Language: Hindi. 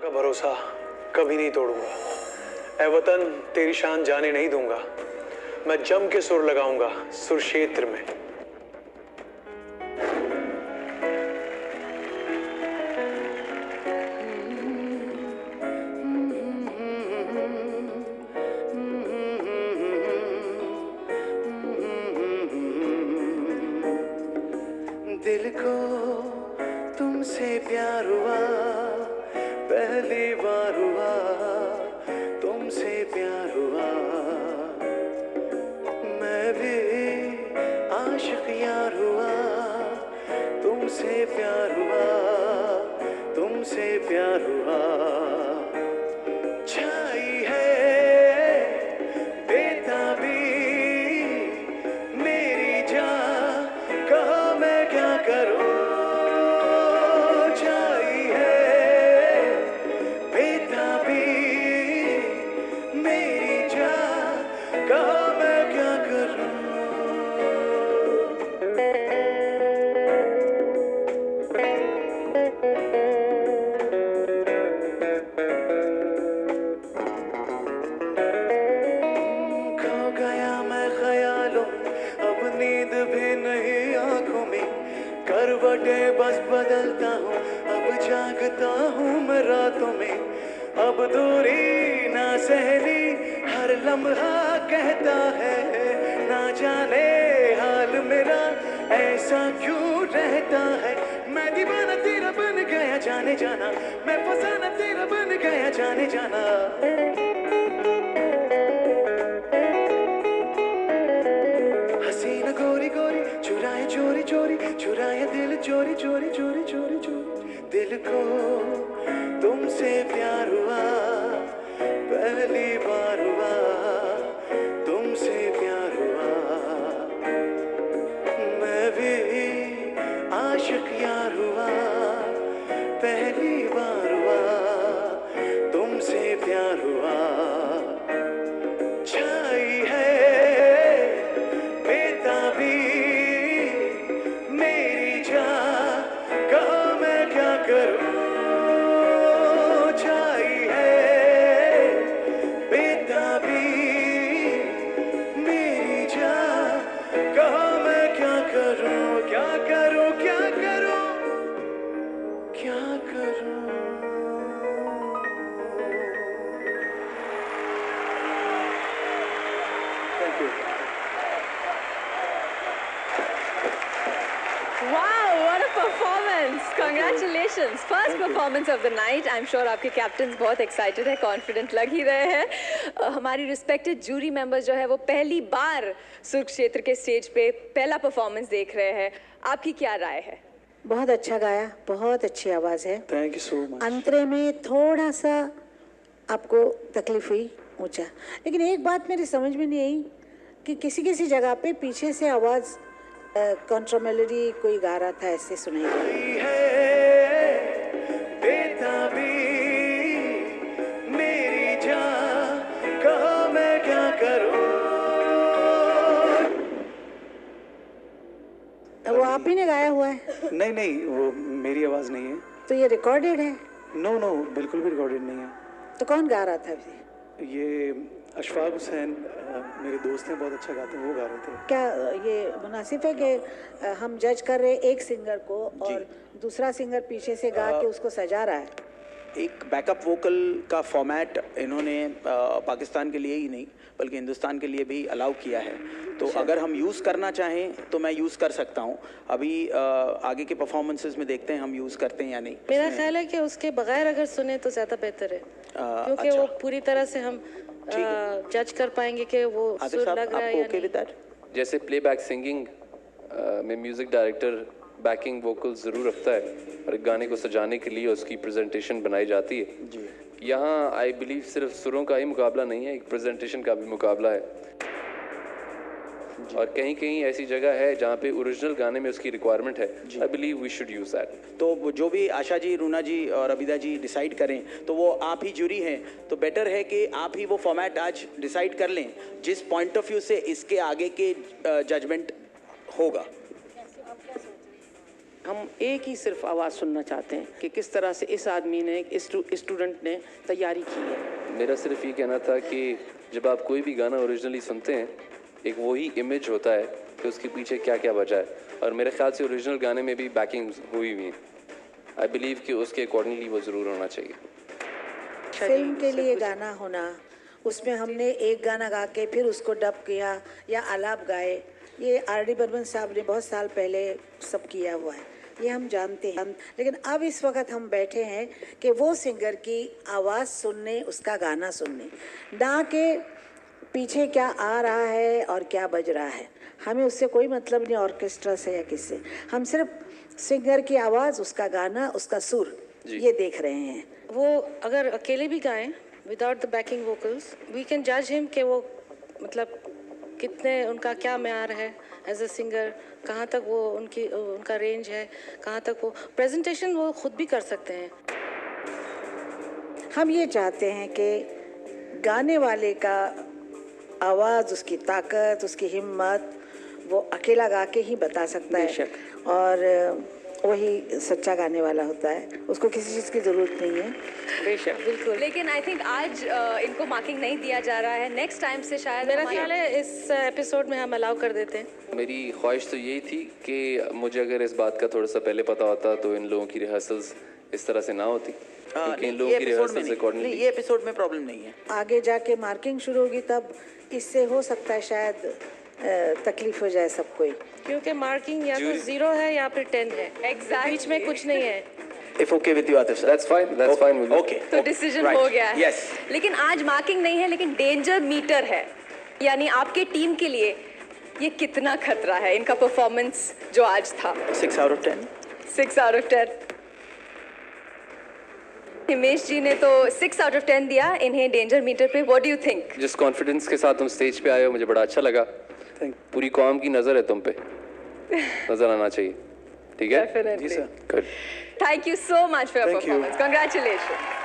का भरोसा कभी नहीं तोड़ूंगा। ऐ वतन तेरी शान जाने नहीं दूंगा। मैं जम के सुर लगाऊंगा सुरक्षेत्र में। दिल को तुमसे प्यार हुआ, पहली बार हुआ तुमसे प्यार हुआ। मैं भी आशिक यार हुआ, तुमसे प्यार हुआ, तुमसे प्यार हुआ। छाई है बेताबी मेरी जान, कहा मैं क्या करूं। छाई है बेताबी मेरी जान, कहा मैं क्या करूं। खो गया मैं ख्यालों में, अब नींद भी नहीं आंखों में। करवटें बस बदलता हूँ, अब जागता हूँ मैं रातों में। अब दूरी ना सहनी हर लम्हा कहता है, ना जाने हाल मेरा ऐसा क्यों रहता है। मैं दीवाना तेरा बन गया जाने जाना, मैं फसाना तेरा बन गया जाने जाना। हसीना गोरी गोरी चुराए चोरी चोरी, चुराए दिल चोरी चोरी चोरी चोरी चोरी। दिल को तुमसे प्यार हुआ, पहली बार हुआ तुमसे प्यार हुआ। मैं भी आशिक यार हुआ, पहली बार हुआ तुमसे प्यार हुआ। छाई है बेताबी मेरी जान, कहा मैं क्या करूं। छाई है बेताबी मेरी जान, कहा मैं क्या करूं, क्या करूं, क्या करूं, क्या करूं। Thank you. Wow, what a performance! Congratulations! First performance of the night. I'm sure आपके कैप्टन्स बहुत excited है, confident लग ही रहे हैं। हमारी रिस्पेक्टेड जूरी मेंबर्स जो है वो पहली बार सुरक्षेत्र के स्टेज पे पहला परफॉर्मेंस देख रहे हैं। आपकी क्या राय है? बहुत अच्छा गाया, बहुत अच्छी आवाज़ है। Thank you so much. अंतरे में थोड़ा सा आपको तकलीफ हुई ऊंचा, लेकिन एक बात मेरी समझ में नहीं आई कि किसी किसी जगह पे पीछे से आवाज़ कॉन्ट्रा मेलोडी कोई गा रहा था, ऐसे सुनाई दी। है बेताबी मेरी जान, कहा मैं क्या करूं। वो आप ही ने गाया हुआ है? नहीं नहीं, वो मेरी आवाज नहीं है। तो ये रिकॉर्डेड है? नो नो, बिल्कुल भी रिकॉर्डेड नहीं है। तो कौन गा रहा था अभी? ये अशफाक हुसैन मेरे दोस्त हैं, बहुत अच्छा गाते हैं, वो गा रहे थे। क्या ये मुनासिब है कि हम जज कर रहे एक सिंगर को और दूसरा सिंगर पीछे से गा के उसको सजा रहा है? एक बैकअप वोकल का फॉर्मेट इन्होंने पाकिस्तान के लिए ही नहीं बल्कि हिंदुस्तान के लिए भी अलाउ किया है। तो अगर हम यूज़ करना चाहें तो मैं यूज़ कर सकता हूं। अभी आगे के परफॉर्मेंसेस में देखते हैं हम यूज़ करते हैं या नहीं। मेरा ख्याल है कि उसके बगैर अगर सुने तो ज़्यादा बेहतर है, क्योंकि अच्छा। वो पूरी तरह से हम जज कर पाएंगे कि वो सुर लग रहा है या नहीं। जैसे प्लेबैक सिंगिंग में म्यूज़िक डायरेक्टर बैकिंग वोकल्स ज़रूर रखता है और एक गाने को सजाने के लिए उसकी प्रेजेंटेशन बनाई जाती है। यहाँ आई बिलीव सिर्फ सुरों का ही मुकाबला नहीं है, एक प्रेजेंटेशन का भी मुकाबला है। और कहीं कहीं ऐसी जगह है जहाँ पे ओरिजिनल गाने में उसकी रिक्वायरमेंट है। I believe we should use that. तो जो भी आशा जी, रूना जी और अबिदा जी डिसाइड करें, तो वो आप ही जूरी हैं, तो बेटर है कि आप ही वो फॉर्मेट आज डिसाइड कर लें जिस पॉइंट ऑफ व्यू से इसके आगे के जजमेंट होगा। हम एक ही सिर्फ आवाज़ सुनना चाहते हैं कि किस तरह से इस आदमी ने, इस स्टूडेंट ने तैयारी की है। मेरा सिर्फ ये कहना था कि जब आप कोई भी गाना ओरिजिनली सुनते हैं, एक वही इमेज होता है कि उसके पीछे क्या क्या वजह है, और मेरे ख्याल से ओरिजिनल गाने में भी बैकिंग हुई है। आई बिलीव कि उसके अकॉर्डिंगली वो ज़रूर होना चाहिए। फिल्म के लिए गाना होना, उसमें हमने एक गाना गा के फिर उसको डब किया या आलाप गाए, ये आर.डी. बर्मन साहब ने बहुत साल पहले सब किया हुआ है, ये हम जानते हैं। लेकिन अब इस वक्त हम बैठे हैं कि वो सिंगर की आवाज़ सुनने, उसका गाना सुनने, ना कि पीछे क्या आ रहा है और क्या बज रहा है। हमें उससे कोई मतलब नहीं ऑर्केस्ट्रा से या किससे, हम सिर्फ सिंगर की आवाज़, उसका गाना, उसका सुर, ये देख रहे हैं। वो अगर अकेले भी गाएं without the backing vocals, we can जज हिम कि वो मतलब कितने, उनका क्या म्यार है एज अ सिंगर, कहाँ तक वो उनका रेंज है, कहाँ तक वो प्रेजेंटेशन वो खुद भी कर सकते हैं। हम ये चाहते हैं कि गाने वाले का आवाज़, उसकी ताकत, उसकी हिम्मत वो अकेला गा के ही बता सकता है, और वही सच्चा गाने वाला होता है, उसको किसी चीज़ की ज़रूरत नहीं है। बेशक, बिल्कुल। लेकिन आई थिंक आज इनको मार्किंग नहीं दिया जा रहा है, नेक्स्ट टाइम से शायद मेरा ख्याल है इस एपिसोड में हम अलाउ कर देते हैं। मेरी ख्वाहिश तो यही थी कि मुझे अगर इस बात का थोड़ा सा पहले पता होता तो इन लोगों की रिहर्सल्स इस तरह से ना होती, क्योंकि इन लोगों की रिहर्सल्स अकॉर्डिंगली ये एपिसोड में प्रॉब्लम नहीं है। आगे जाके मार्किंग शुरू होगी तब इससे हो सकता है शायद तकलीफ हो जाए सबको, क्योंकि मार्किंग या तो 0 है या फिर 10 है, Exactly. बीच में कुछ नहीं है। If okay with you, Atif sir? That's fine with me. Okay. तो डिसीजन Right. हो गया है। Yes. लेकिन आज मार्किंग नहीं है, लेकिन डेंजर मीटर है, यानी आपके टीम के लिए ये कितना खतरा है इनका परफॉर्मेंस जो आज था। 6 out of 10. 6 out of 10। Himesh जी ने तो 6 out of 10 दिया इन्हें डेंजर मीटर पे। What do you think? जिस कॉन्फिडेंस के साथ तुम स्टेज पे आए हो मुझे बड़ा अच्छा लगा। पूरी कौम की नज़र है तुम पे, नजर आना चाहिए, ठीक है? Definitely. जी sir. Good. Thank you so much for your Thank you. performance. Congratulations.